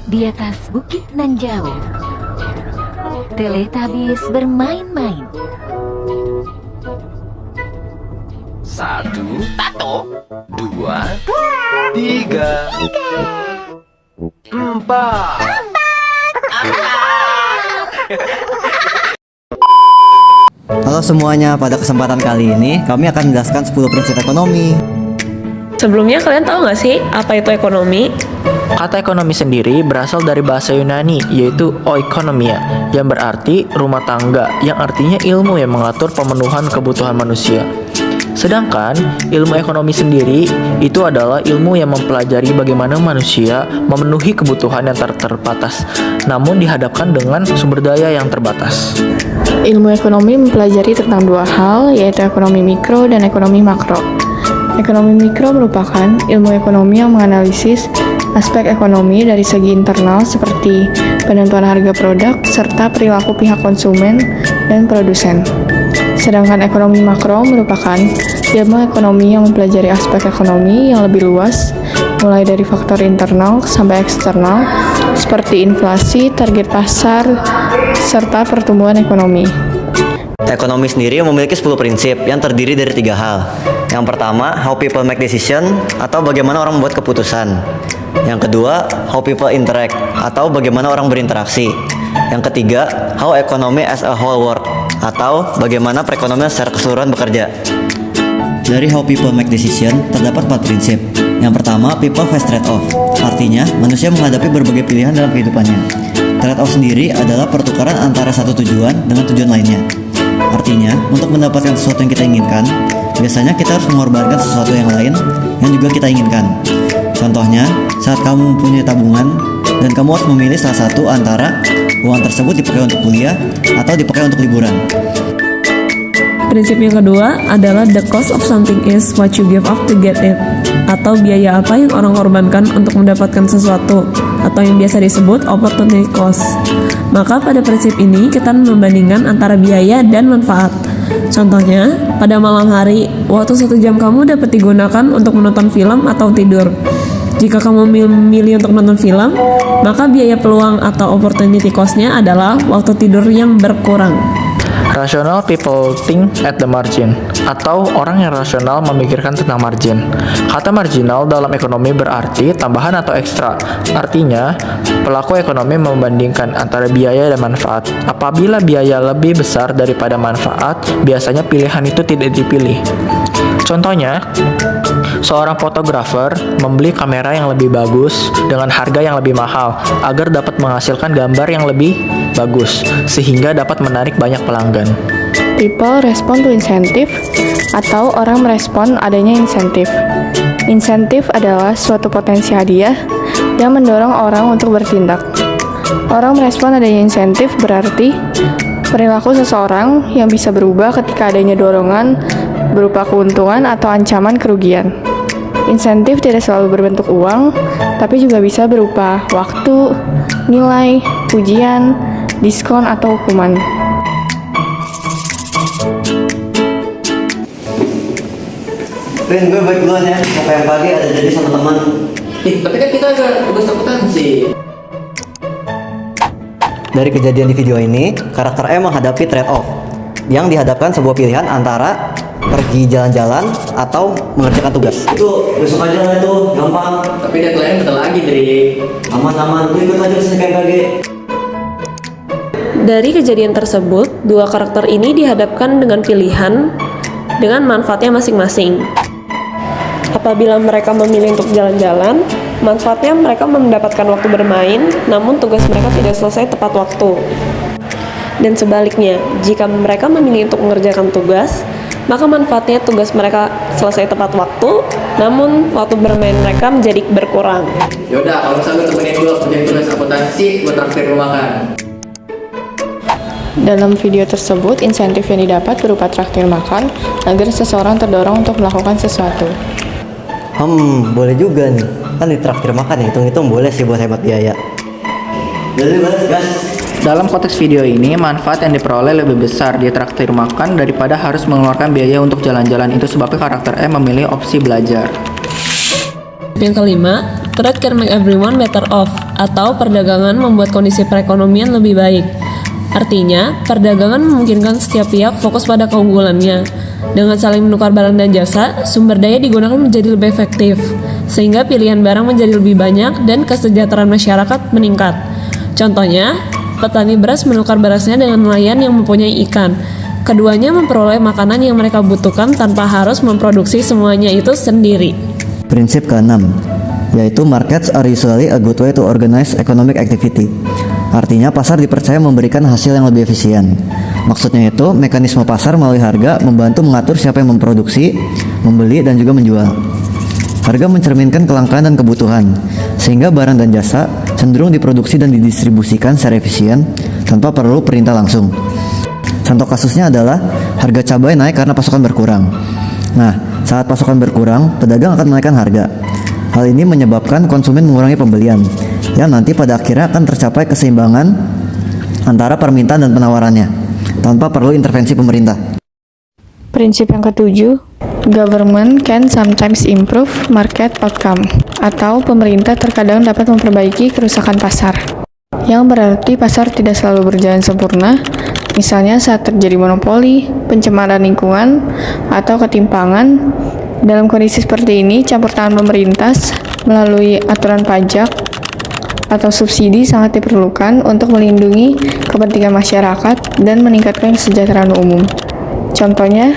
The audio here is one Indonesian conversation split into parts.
Di atas bukit nan jauh, Teletubbies bermain-main. Satu, dua, tiga, empat. Halo semuanya, pada kesempatan kali ini kami akan menjelaskan 10 prinsip ekonomi. Sebelumnya kalian tahu nggak sih apa itu ekonomi? Kata ekonomi sendiri berasal dari bahasa Yunani, yaitu oikonomia, yang berarti rumah tangga, yang artinya ilmu yang mengatur pemenuhan kebutuhan manusia. Sedangkan ilmu ekonomi sendiri itu adalah ilmu yang mempelajari bagaimana manusia memenuhi kebutuhan yang terbatas, namun dihadapkan dengan sumber daya yang terbatas. Ilmu ekonomi mempelajari tentang dua hal, yaitu ekonomi mikro dan ekonomi makro. Ekonomi mikro merupakan ilmu ekonomi yang menganalisis aspek ekonomi dari segi internal seperti penentuan harga produk serta perilaku pihak konsumen dan produsen. Sedangkan ekonomi makro merupakan ilmu ekonomi yang mempelajari aspek ekonomi yang lebih luas, mulai dari faktor internal sampai eksternal, seperti inflasi, target pasar, serta pertumbuhan ekonomi. Ekonomi sendiri memiliki 10 prinsip yang terdiri dari 3 hal. Yang pertama, how people make decision atau bagaimana orang membuat keputusan. Yang kedua, how people interact atau bagaimana orang berinteraksi. Yang ketiga, how economy as a whole work atau bagaimana perekonomian secara keseluruhan bekerja. Dari how people make decision terdapat 4 prinsip. Yang pertama, people face trade-off. Artinya, manusia menghadapi berbagai pilihan dalam kehidupannya. Trade-off sendiri adalah pertukaran antara satu tujuan dengan tujuan lainnya. Artinya, untuk mendapatkan sesuatu yang kita inginkan, biasanya kita harus mengorbankan sesuatu yang lain yang juga kita inginkan. Contohnya, saat kamu mempunyai tabungan dan kamu harus memilih salah satu antara uang tersebut dipakai untuk kuliah atau dipakai untuk liburan. Prinsip yang kedua adalah the cost of something is what you give up to get it, atau biaya apa yang orang korbankan untuk mendapatkan sesuatu, atau yang biasa disebut opportunity cost. Maka pada prinsip ini kita membandingkan antara biaya dan manfaat. Contohnya, pada malam hari, waktu 1 jam kamu dapat digunakan untuk menonton film atau tidur. Jika kamu memilih untuk menonton film, maka biaya peluang atau opportunity cost-nya adalah waktu tidur yang berkurang. Rational people think at the margin, atau orang yang rasional memikirkan tentang margin. Kata marginal dalam ekonomi berarti tambahan atau ekstra. Artinya, pelaku ekonomi membandingkan antara biaya dan manfaat. Apabila biaya lebih besar daripada manfaat, biasanya pilihan itu tidak dipilih. Contohnya, seorang fotografer membeli kamera yang lebih bagus dengan harga yang lebih mahal agar dapat menghasilkan gambar yang lebih bagus, sehingga dapat menarik banyak pelanggan. People respond to incentive, atau orang merespon adanya insentif. Insentif adalah suatu potensi hadiah yang mendorong orang untuk bertindak. Orang merespon adanya insentif berarti perilaku seseorang yang bisa berubah ketika adanya dorongan berupa keuntungan atau ancaman kerugian. Insentif tidak selalu berbentuk uang, tapi juga bisa berupa waktu, nilai, pujian, diskon, atau hukuman. Rin, gue balik duluan ya. Sampai yang pagi ada jadi sama teman. Tapi kan kita ada tugas akuntansi. Dari kejadian di video ini, karakter E menghadapi trade-off yang dihadapkan sebuah pilihan antara pergi jalan-jalan atau mengerjakan tugas. Itu besok aja lah itu, gampang. Tapi deadline bentar lagi, Dri. Aman-aman, gue ikut aja kayak kage. Dari kejadian tersebut, dua karakter ini dihadapkan dengan pilihan dengan manfaatnya masing-masing. Apabila mereka memilih untuk jalan-jalan, manfaatnya mereka mendapatkan waktu bermain, namun tugas mereka tidak selesai tepat waktu. Dan sebaliknya, jika mereka memilih untuk mengerjakan tugas, maka manfaatnya tugas mereka selesai tepat waktu, namun waktu bermain mereka menjadi berkurang. Yaudah, kalau misalnya temenin gue kerjain tugas akuntansi, gue traktir lu makan. Dalam video tersebut, insentif yang didapat berupa traktir makan agar seseorang terdorong untuk melakukan sesuatu. Boleh juga nih. Kan ditraktir makan ya, hitung-hitung boleh sih buat hemat biaya. Jadi balas gas. Dalam konteks video ini, manfaat yang diperoleh lebih besar di traktir makan daripada harus mengeluarkan biaya untuk jalan-jalan. Itu sebabnya karakter E memilih opsi belajar. Yang kelima, Trade can make everyone better off, atau perdagangan membuat kondisi perekonomian lebih baik. Artinya, perdagangan memungkinkan setiap pihak fokus pada keunggulannya. Dengan saling menukar barang dan jasa, sumber daya digunakan menjadi lebih efektif, sehingga pilihan barang menjadi lebih banyak dan kesejahteraan masyarakat meningkat. Contohnya, petani beras menukar berasnya dengan nelayan yang mempunyai ikan. Keduanya memperoleh makanan yang mereka butuhkan tanpa harus memproduksi semuanya itu sendiri. Prinsip keenam, yaitu markets are usually a good way to organize economic activity. Artinya pasar dipercaya memberikan hasil yang lebih efisien. Maksudnya itu, mekanisme pasar melalui harga membantu mengatur siapa yang memproduksi, membeli, dan juga menjual. Harga mencerminkan kelangkaan dan kebutuhan, sehingga barang dan jasa cenderung diproduksi dan didistribusikan secara efisien tanpa perlu perintah langsung. Contoh kasusnya adalah harga cabai naik karena pasokan berkurang. Nah, saat pasokan berkurang, pedagang akan menaikkan harga. Hal ini menyebabkan konsumen mengurangi pembelian, yang nanti pada akhirnya akan tercapai keseimbangan antara permintaan dan penawarannya, tanpa perlu intervensi pemerintah. Prinsip yang ketujuh, government can sometimes improve market outcome, atau pemerintah terkadang dapat memperbaiki kerusakan pasar. Yang berarti pasar tidak selalu berjalan sempurna, misalnya saat terjadi monopoli, pencemaran lingkungan, atau ketimpangan. Dalam kondisi seperti ini, campur tangan pemerintah melalui aturan pajak atau subsidi sangat diperlukan untuk melindungi kepentingan masyarakat dan meningkatkan kesejahteraan umum. Contohnya,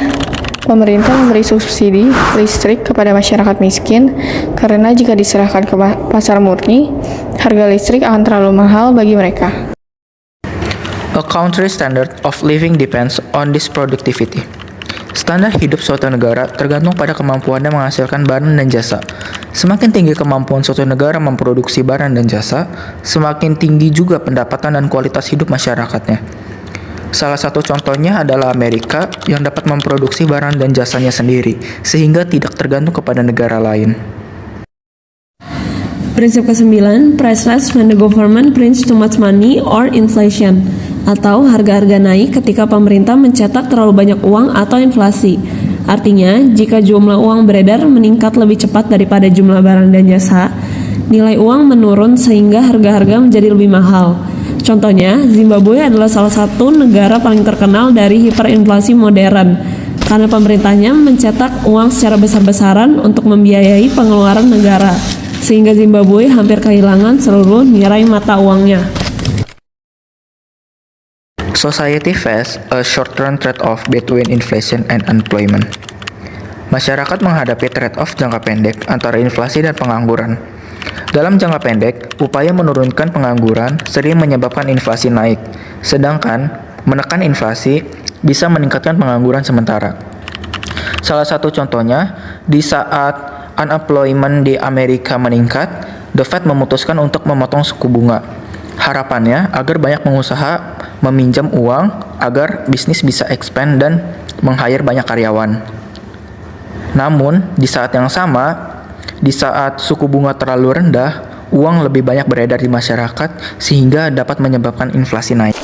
pemerintah memberi subsidi listrik kepada masyarakat miskin karena jika diserahkan ke pasar murni, harga listrik akan terlalu mahal bagi mereka. A country's standard of living depends on this productivity. Standar hidup suatu negara tergantung pada kemampuannya menghasilkan barang dan jasa. Semakin tinggi kemampuan suatu negara memproduksi barang dan jasa, semakin tinggi juga pendapatan dan kualitas hidup masyarakatnya. Salah satu contohnya adalah Amerika yang dapat memproduksi barang dan jasanya sendiri, sehingga tidak tergantung kepada negara lain. Prinsip ke-9, price rise when the government prints too much money or inflation, atau harga-harga naik ketika pemerintah mencetak terlalu banyak uang atau inflasi. Artinya, jika jumlah uang beredar meningkat lebih cepat daripada jumlah barang dan jasa, nilai uang menurun sehingga harga-harga menjadi lebih mahal. Contohnya, Zimbabwe adalah salah satu negara paling terkenal dari hiperinflasi modern, karena pemerintahnya mencetak uang secara besar-besaran untuk membiayai pengeluaran negara, sehingga Zimbabwe hampir kehilangan seluruh nilai mata uangnya. Society face a short-term trade-off between inflation and unemployment. Masyarakat menghadapi trade-off jangka pendek antara inflasi dan pengangguran. Dalam jangka pendek, upaya menurunkan pengangguran sering menyebabkan inflasi naik, sedangkan menekan inflasi bisa meningkatkan pengangguran sementara. Salah satu contohnya, di saat unemployment di Amerika meningkat, The Fed memutuskan untuk memotong suku bunga. Harapannya agar banyak pengusaha meminjam uang agar bisnis bisa expand dan meng-hire banyak karyawan. Namun, di saat yang sama, di saat suku bunga terlalu rendah, uang lebih banyak beredar di masyarakat sehingga dapat menyebabkan inflasi naik.